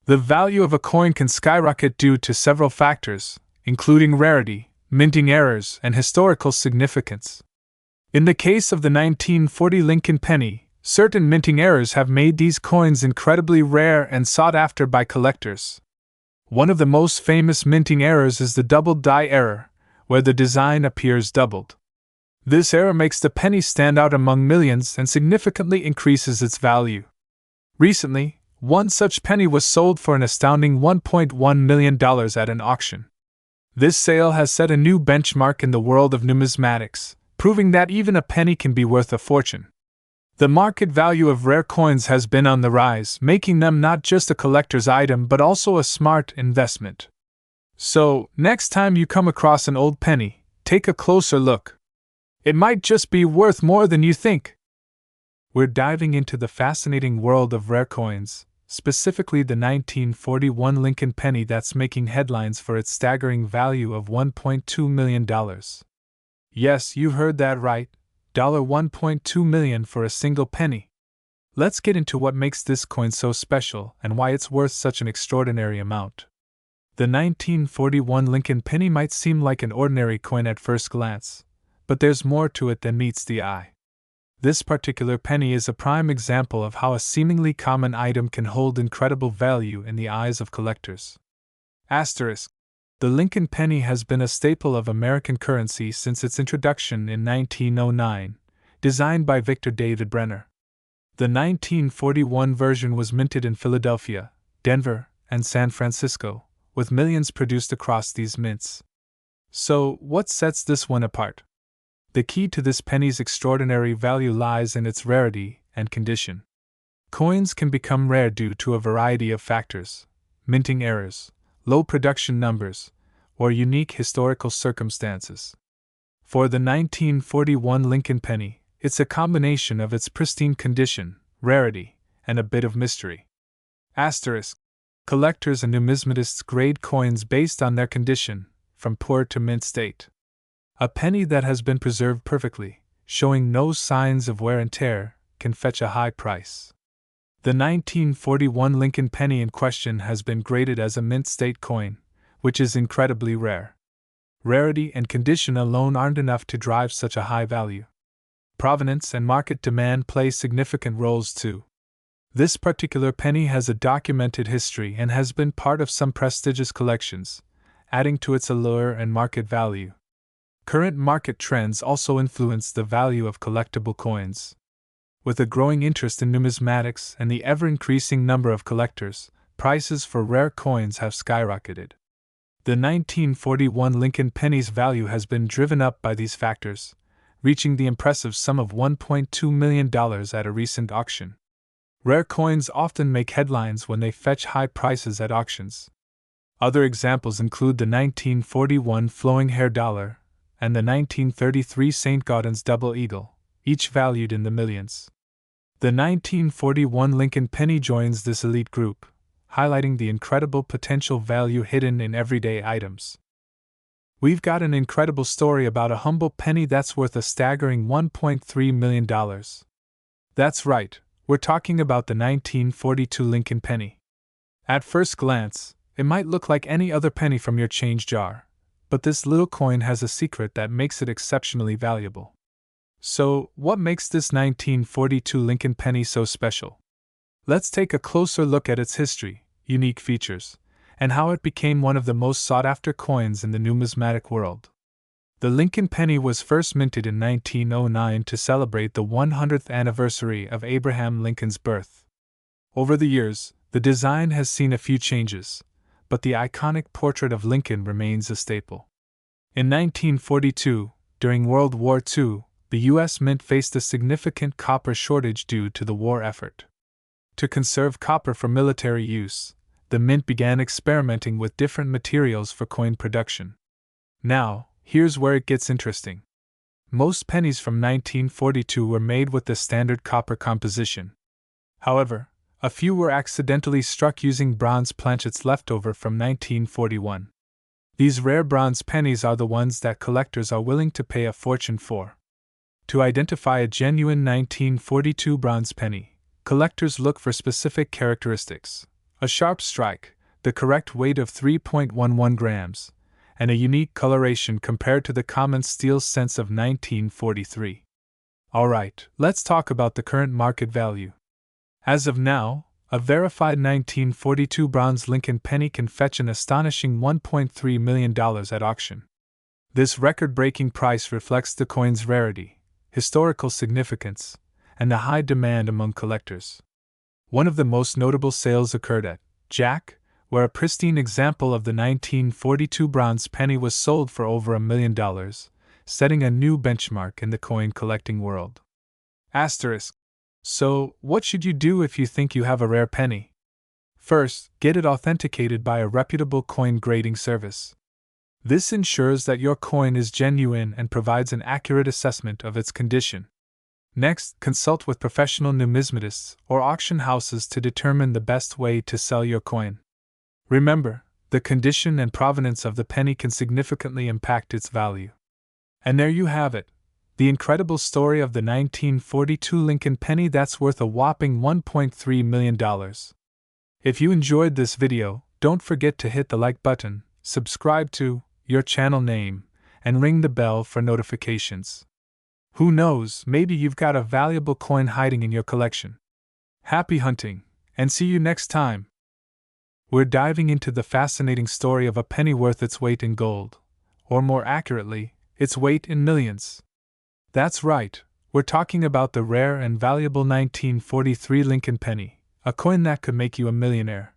The value of a coin can skyrocket due to several factors, including rarity, minting errors, and historical significance. In the case of the 1940 Lincoln penny, certain minting errors have made these coins incredibly rare and sought after by collectors. One of the most famous minting errors is the doubled die error, where the design appears doubled. This error makes the penny stand out among millions and significantly increases its value. Recently, one such penny was sold for an astounding $1.1 million at an auction. This sale has set a new benchmark in the world of numismatics, proving that even a penny can be worth a fortune. The market value of rare coins has been on the rise, making them not just a collector's item but also a smart investment. So, next time you come across an old penny, take a closer look. It might just be worth more than you think. We're diving into the fascinating world of rare coins, specifically the 1941 Lincoln penny that's making headlines for its staggering value of $1.2 million. Yes, you heard that right, $1.2 million for a single penny. Let's get into what makes this coin so special and why it's worth such an extraordinary amount. The 1941 Lincoln penny might seem like an ordinary coin at first glance, but there's more to it than meets the eye. This particular penny is a prime example of how a seemingly common item can hold incredible value in the eyes of collectors. Asterisk. The Lincoln penny has been a staple of American currency since its introduction in 1909, designed by Victor David Brenner. The 1941 version was minted in Philadelphia, Denver, and San Francisco, with millions produced across these mints. So, what sets this one apart? The key to this penny's extraordinary value lies in its rarity and condition. Coins can become rare due to a variety of factors: minting errors, low production numbers, or unique historical circumstances. For the 1941 Lincoln penny, it's a combination of its pristine condition, rarity, and a bit of mystery. Asterisk. Collectors and numismatists grade coins based on their condition, from poor to mint state. A penny that has been preserved perfectly, showing no signs of wear and tear, can fetch a high price. The 1941 Lincoln penny in question has been graded as a mint state coin, which is incredibly rare. Rarity and condition alone aren't enough to drive such a high value. Provenance and market demand play significant roles too. This particular penny has a documented history and has been part of some prestigious collections, adding to its allure and market value. Current market trends also influence the value of collectible coins. With a growing interest in numismatics and the ever-increasing number of collectors, prices for rare coins have skyrocketed. The 1941 Lincoln penny's value has been driven up by these factors, reaching the impressive sum of $1.2 million at a recent auction. Rare coins often make headlines when they fetch high prices at auctions. Other examples include the 1941 flowing hair dollar and the 1933 St. Gaudens double eagle, each valued in the millions. The 1941 Lincoln penny joins this elite group, highlighting the incredible potential value hidden in everyday items. We've got an incredible story about a humble penny that's worth a staggering $1.3 million. That's right, we're talking about the 1942 Lincoln penny. At first glance, it might look like any other penny from your change jar, but this little coin has a secret that makes it exceptionally valuable. So, what makes this 1942 Lincoln penny so special? Let's take a closer look at its history, unique features, and how it became one of the most sought-after coins in the numismatic world. The Lincoln penny was first minted in 1909 to celebrate the 100th anniversary of Abraham Lincoln's birth. Over the years, the design has seen a few changes, but the iconic portrait of Lincoln remains a staple. In 1942, during World War II, the U.S. Mint faced a significant copper shortage due to the war effort. To conserve copper for military use, the Mint began experimenting with different materials for coin production. Now, here's where it gets interesting. Most pennies from 1942 were made with the standard copper composition. However, a few were accidentally struck using bronze planchets left over from 1941. These rare bronze pennies are the ones that collectors are willing to pay a fortune for. To identify a genuine 1942 bronze penny, collectors look for specific characteristics: a sharp strike, the correct weight of 3.11 grams, and a unique coloration compared to the common steel cents of 1943. Alright, let's talk about the current market value. As of now, a verified 1942 bronze Lincoln penny can fetch an astonishing $1.3 million at auction. This record-breaking price reflects the coin's rarity, historical significance, and the high demand among collectors. One of the most notable sales occurred at Jack, where a pristine example of the 1942 bronze penny was sold for over $1 million, setting a new benchmark in the coin collecting world. Asterisk. So, what should you do if you think you have a rare penny? First, get it authenticated by a reputable coin grading service. This ensures that your coin is genuine and provides an accurate assessment of its condition. Next, consult with professional numismatists or auction houses to determine the best way to sell your coin. Remember, the condition and provenance of the penny can significantly impact its value. And there you have it, the incredible story of the 1942 Lincoln penny that's worth a whopping $1.3 million. If you enjoyed this video, don't forget to hit the like button, subscribe to your channel name, and ring the bell for notifications. Who knows, maybe you've got a valuable coin hiding in your collection. Happy hunting, and see you next time. We're diving into the fascinating story of a penny worth its weight in gold, or more accurately, its weight in millions. That's right, we're talking about the rare and valuable 1943 Lincoln penny, a coin that could make you a millionaire.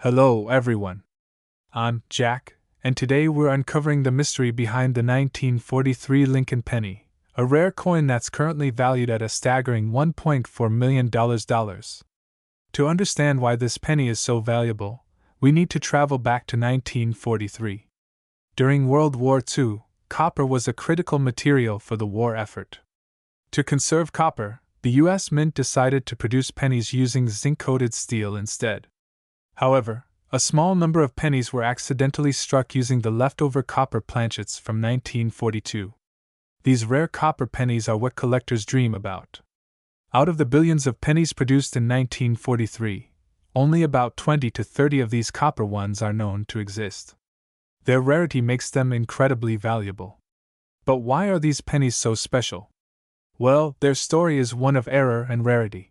Hello, everyone. I'm Jack, and today we're uncovering the mystery behind the 1943 Lincoln penny, a rare coin that's currently valued at a staggering $1.4 million. To understand why this penny is so valuable, we need to travel back to 1943. During World War II, copper was a critical material for the war effort. To conserve copper, the U.S. Mint decided to produce pennies using zinc-coated steel instead. However, a small number of pennies were accidentally struck using the leftover copper planchets from 1942. These rare copper pennies are what collectors dream about. Out of the billions of pennies produced in 1943, only about 20 to 30 of these copper ones are known to exist. Their rarity makes them incredibly valuable. But why are these pennies so special? Well, their story is one of error and rarity.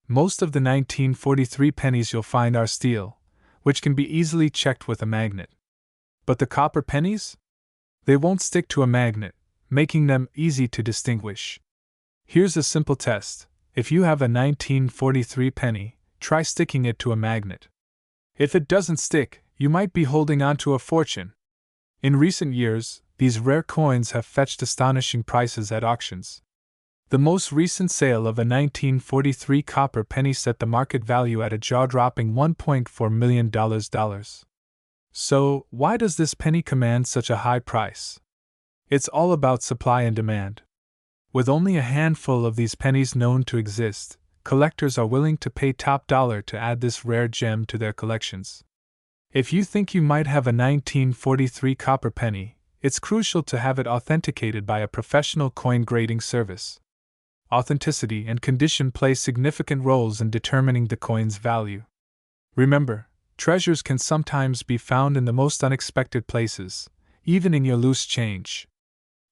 Most of the 1943 pennies you'll find are steel, which can be easily checked with a magnet. But the copper pennies? They won't stick to a magnet, making them easy to distinguish. Here's a simple test. If you have a 1943 penny, try sticking it to a magnet. If it doesn't stick, you might be holding on to a fortune. In recent years, these rare coins have fetched astonishing prices at auctions. The most recent sale of a 1943 copper penny set the market value at a jaw-dropping $1.4 million. So, why does this penny command such a high price? It's all about supply and demand. With only a handful of these pennies known to exist, collectors are willing to pay top dollar to add this rare gem to their collections. If you think you might have a 1943 copper penny, it's crucial to have it authenticated by a professional coin grading service. Authenticity and condition play significant roles in determining the coin's value. Remember, treasures can sometimes be found in the most unexpected places, even in your loose change.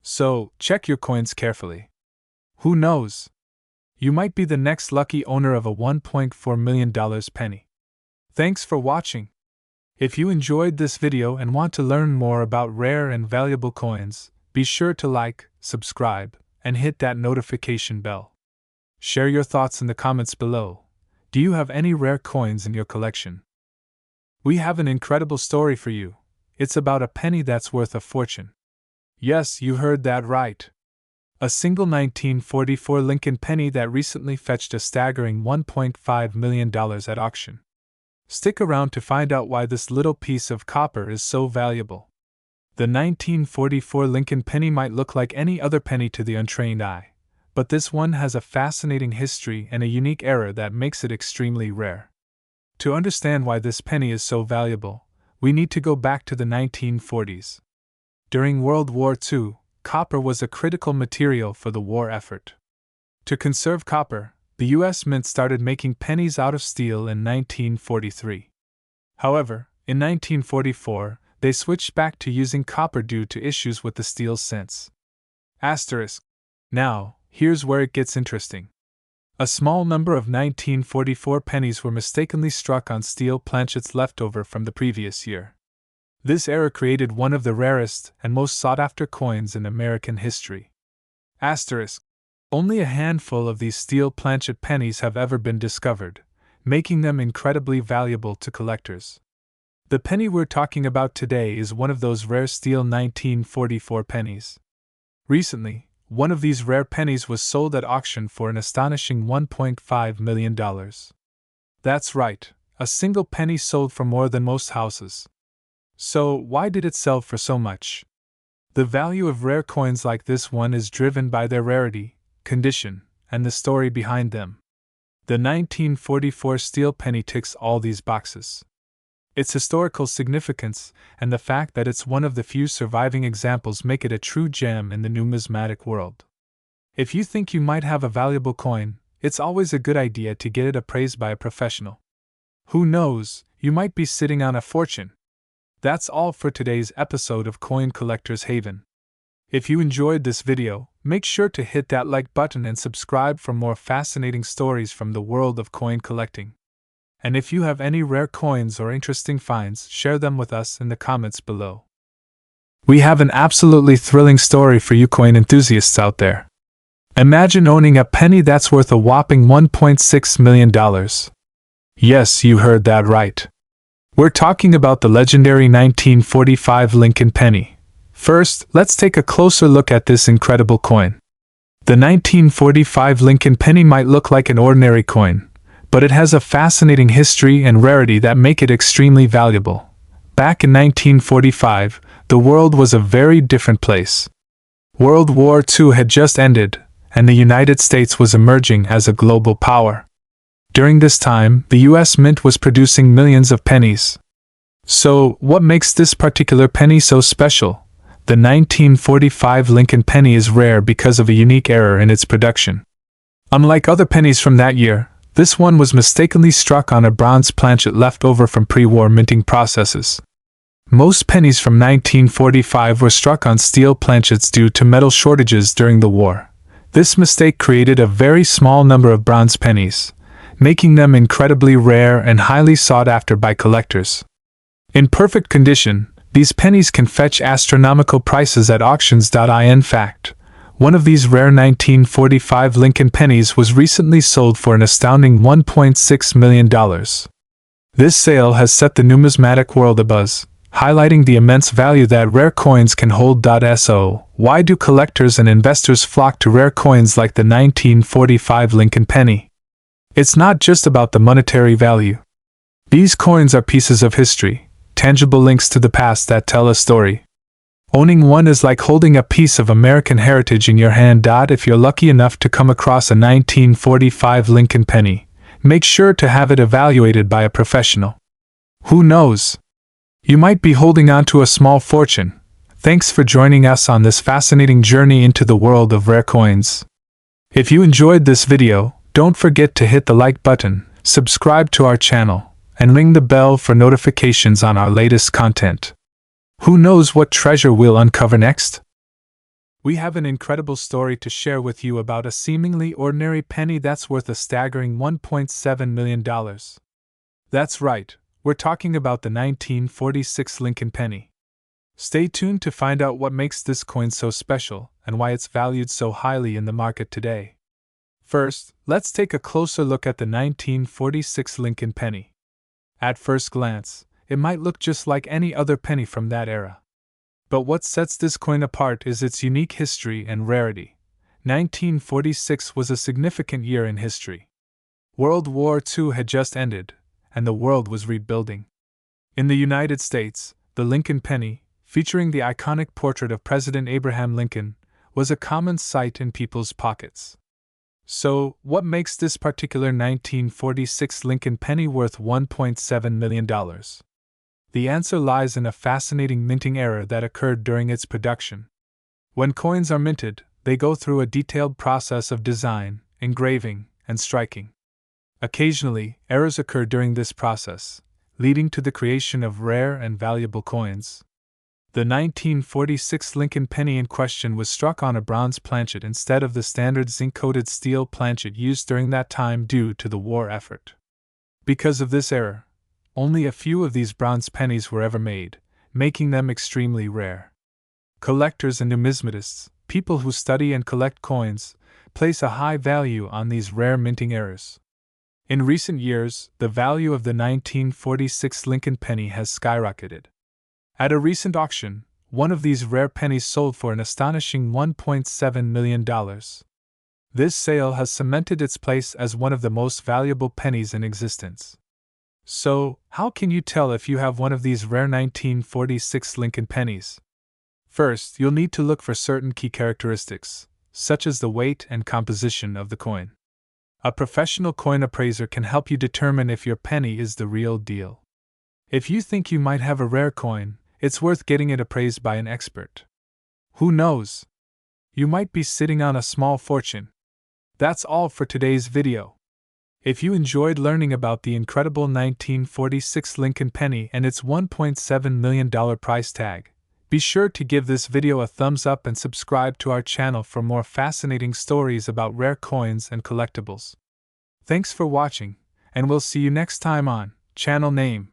So, check your coins carefully. Who knows? You might be the next lucky owner of a $1.4 million penny. Thanks for watching. If you enjoyed this video and want to learn more about rare and valuable coins, be sure to like, subscribe, and hit that notification bell. Share your thoughts in the comments below. Do you have any rare coins in your collection? We have an incredible story for you. It's about a penny that's worth a fortune. Yes, you heard that right. A single 1944 Lincoln penny that recently fetched a staggering $1.5 million at auction. Stick around to find out why this little piece of copper is so valuable. The 1944 Lincoln penny might look like any other penny to the untrained eye, but this one has a fascinating history and a unique era that makes it extremely rare. To understand why this penny is so valuable, we need to go back to the 1940s. During World War II, copper was a critical material for the war effort. To conserve copper, the U.S. Mint started making pennies out of steel in 1943. However, in 1944, they switched back to using copper due to issues with the steel cents. Asterisk. Now, here's where it gets interesting. A small number of 1944 pennies were mistakenly struck on steel planchets left over from the previous year. This error created one of the rarest and most sought-after coins in American history. Asterisk. Only a handful of these steel planchet pennies have ever been discovered, making them incredibly valuable to collectors. The penny we're talking about today is one of those rare steel 1944 pennies. Recently, one of these rare pennies was sold at auction for an astonishing $1.5 million. That's right, a single penny sold for more than most houses. So, why did it sell for so much? The value of rare coins like this one is driven by their rarity, condition, and the story behind them. The 1944 steel penny ticks all these boxes. Its historical significance and the fact that it's one of the few surviving examples make it a true gem in the numismatic world. If you think you might have a valuable coin, it's always a good idea to get it appraised by a professional. Who knows, you might be sitting on a fortune. That's all for today's episode of Coin Collector's Haven. If you enjoyed this video, make sure to hit that like button and subscribe for more fascinating stories from the world of coin collecting. And if you have any rare coins or interesting finds, share them with us in the comments below. We have an absolutely thrilling story for you coin enthusiasts out there. Imagine owning a penny that's worth a whopping $1.6 million. Yes, you heard that right. We're talking about the legendary 1945 Lincoln Penny. First, let's take a closer look at this incredible coin. The 1945 Lincoln Penny might look like an ordinary coin, but it has a fascinating history and rarity that make it extremely valuable. Back in 1945, the world was a very different place. World War II had just ended, and the United States was emerging as a global power. During this time, the U.S. Mint was producing millions of pennies. So, what makes this particular penny so special? The 1945 Lincoln Penny is rare because of a unique error in its production. Unlike other pennies from that year, this one was mistakenly struck on a bronze planchet left over from pre-war minting processes. Most pennies from 1945 were struck on steel planchets due to metal shortages during the war. This mistake created a very small number of bronze pennies, making them incredibly rare and highly sought after by collectors. In perfect condition, these pennies can fetch astronomical prices at auctions. In fact, one of these rare 1945 Lincoln pennies was recently sold for an astounding $1.6 million. This sale has set the numismatic world abuzz, highlighting the immense value that rare coins can hold. So, why do collectors and investors flock to rare coins like the 1945 Lincoln penny? It's not just about the monetary value. These coins are pieces of history, tangible links to the past that tell a story. Owning one is like holding a piece of American heritage in your hand. If you're lucky enough to come across a 1945 Lincoln Penny, make sure to have it evaluated by a professional. Who knows? You might be holding on to a small fortune. Thanks for joining us on this fascinating journey into the world of rare coins. If you enjoyed this video, don't forget to hit the like button, subscribe to our channel, and ring the bell for notifications on our latest content. Who knows what treasure we'll uncover next? We have an incredible story to share with you about a seemingly ordinary penny that's worth a staggering $1.7 million. That's right, we're talking about the 1946 Lincoln Penny. Stay tuned to find out what makes this coin so special and why it's valued so highly in the market today. First, let's take a closer look at the 1946 Lincoln Penny. At first glance, it might look just like any other penny from that era. But what sets this coin apart is its unique history and rarity. 1946 was a significant year in history. World War II had just ended, and the world was rebuilding. In the United States, the Lincoln Penny, featuring the iconic portrait of President Abraham Lincoln, was a common sight in people's pockets. So, what makes this particular 1946 Lincoln Penny worth $1.7 million? The answer lies in a fascinating minting error that occurred during its production. When coins are minted, they go through a detailed process of design, engraving, and striking. Occasionally, errors occur during this process, leading to the creation of rare and valuable coins. The 1946 Lincoln penny in question was struck on a bronze planchet instead of the standard zinc-coated steel planchet used during that time due to the war effort. Because of this error, only a few of these bronze pennies were ever made, making them extremely rare. Collectors and numismatists, people who study and collect coins, place a high value on these rare minting errors. In recent years, the value of the 1946 Lincoln penny has skyrocketed. At a recent auction, one of these rare pennies sold for an astonishing $1.7 million. This sale has cemented its place as one of the most valuable pennies in existence. So, how can you tell if you have one of these rare 1946 Lincoln pennies? First, you'll need to look for certain key characteristics, such as the weight and composition of the coin. A professional coin appraiser can help you determine if your penny is the real deal. If you think you might have a rare coin, it's worth getting it appraised by an expert. Who knows? You might be sitting on a small fortune. That's all for today's video. If you enjoyed learning about the incredible 1946 Lincoln penny and its $1.7 million price tag, be sure to give this video a thumbs up and subscribe to our channel for more fascinating stories about rare coins and collectibles. Thanks for watching, and we'll see you next time on Channel Name.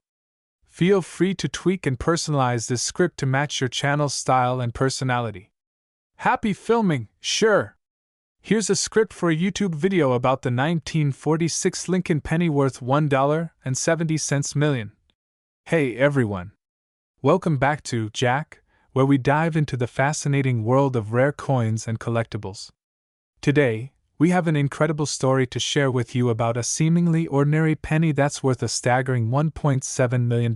Feel free to tweak and personalize this script to match your channel's style and personality. Happy filming, sure! Here's a script for a YouTube video about the 1946 Lincoln penny worth $1.70 million. Hey everyone! Welcome back to Jack, where we dive into the fascinating world of rare coins and collectibles. Today, we have an incredible story to share with you about a seemingly ordinary penny that's worth a staggering $1.7 million.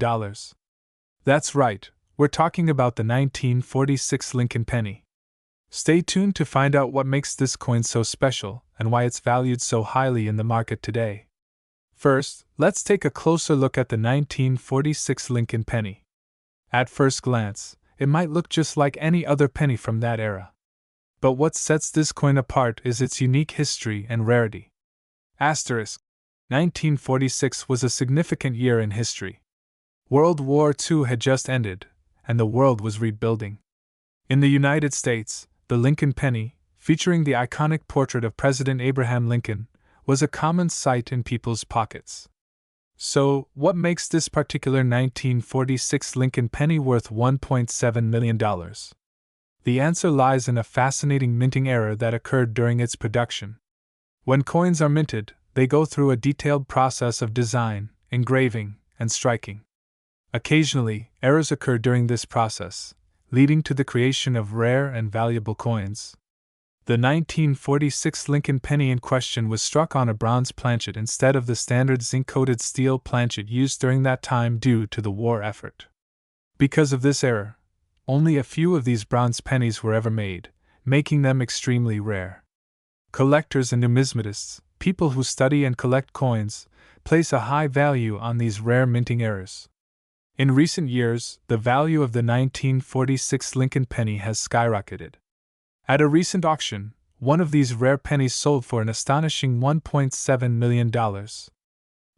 That's right, we're talking about the 1946 Lincoln penny. Stay tuned to find out what makes this coin so special and why it's valued so highly in the market today. First, let's take a closer look at the 1946 Lincoln penny. At first glance, it might look just like any other penny from that era. But what sets this coin apart is its unique history and rarity. Asterisk. 1946 was a significant year in history. World War II had just ended, and the world was rebuilding. In the United States, the Lincoln penny, featuring the iconic portrait of President Abraham Lincoln, was a common sight in people's pockets. So, what makes this particular 1946 Lincoln penny worth $1.7 million? The answer lies in a fascinating minting error that occurred during its production. When coins are minted, they go through a detailed process of design, engraving, and striking. Occasionally, errors occur during this process, leading to the creation of rare and valuable coins. The 1946 Lincoln penny in question was struck on a bronze planchet instead of the standard zinc-coated steel planchet used during that time due to the war effort. Because of this error, only a few of these bronze pennies were ever made, making them extremely rare. Collectors and numismatists, people who study and collect coins, place a high value on these rare minting errors. In recent years, the value of the 1946 Lincoln penny has skyrocketed. At a recent auction, one of these rare pennies sold for an astonishing $1.7 million.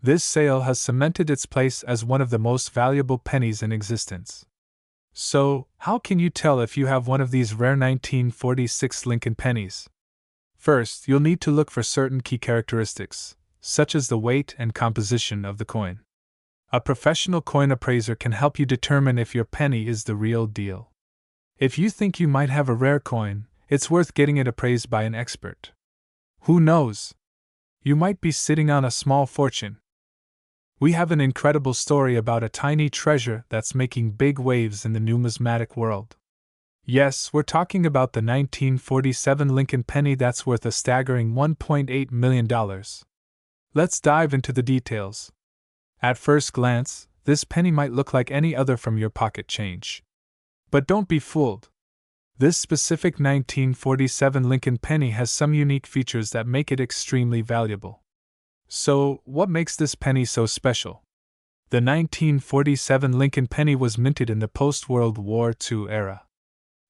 This sale has cemented its place as one of the most valuable pennies in existence. So, how can you tell if you have one of these rare 1946 Lincoln pennies? First, you'll need to look for certain key characteristics, such as the weight and composition of the coin. A professional coin appraiser can help you determine if your penny is the real deal. If you think you might have a rare coin, it's worth getting it appraised by an expert. Who knows? You might be sitting on a small fortune. We have an incredible story about a tiny treasure that's making big waves in the numismatic world. Yes, we're talking about the 1947 Lincoln penny that's worth a staggering $1.8 million. Let's dive into the details. At first glance, this penny might look like any other from your pocket change. But don't be fooled. This specific 1947 Lincoln penny has some unique features that make it extremely valuable. So, what makes this penny so special? The 1947 Lincoln penny was minted in the post-World War II era.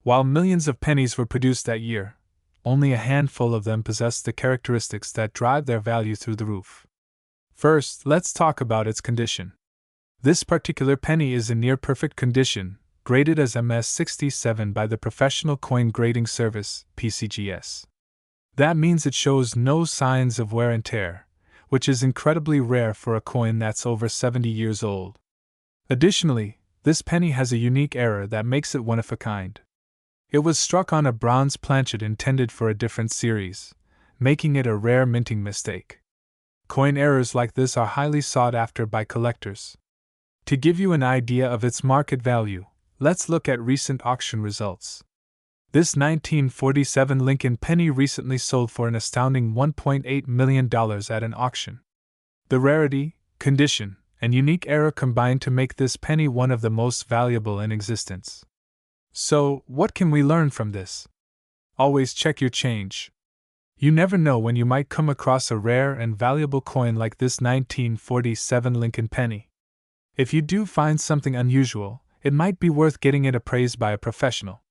While millions of pennies were produced that year, only a handful of them possessed the characteristics that drive their value through the roof. First, let's talk about its condition. This particular penny is in near-perfect condition, graded as MS67 by the Professional Coin Grading Service, PCGS. That means it shows no signs of wear and tear, which is incredibly rare for a coin that's over 70 years old. Additionally, this penny has a unique error that makes it one of a kind. It was struck on a bronze planchet intended for a different series, making it a rare minting mistake. Coin errors like this are highly sought after by collectors. To give you an idea of its market value, let's look at recent auction results. This 1947 Lincoln penny recently sold for an astounding $1.8 million at an auction. The rarity, condition, and unique error combined to make this penny one of the most valuable in existence. So, what can we learn from this? Always check your change. You never know when you might come across a rare and valuable coin like this 1947 Lincoln penny. If you do find something unusual, it might be worth getting it appraised by a professional.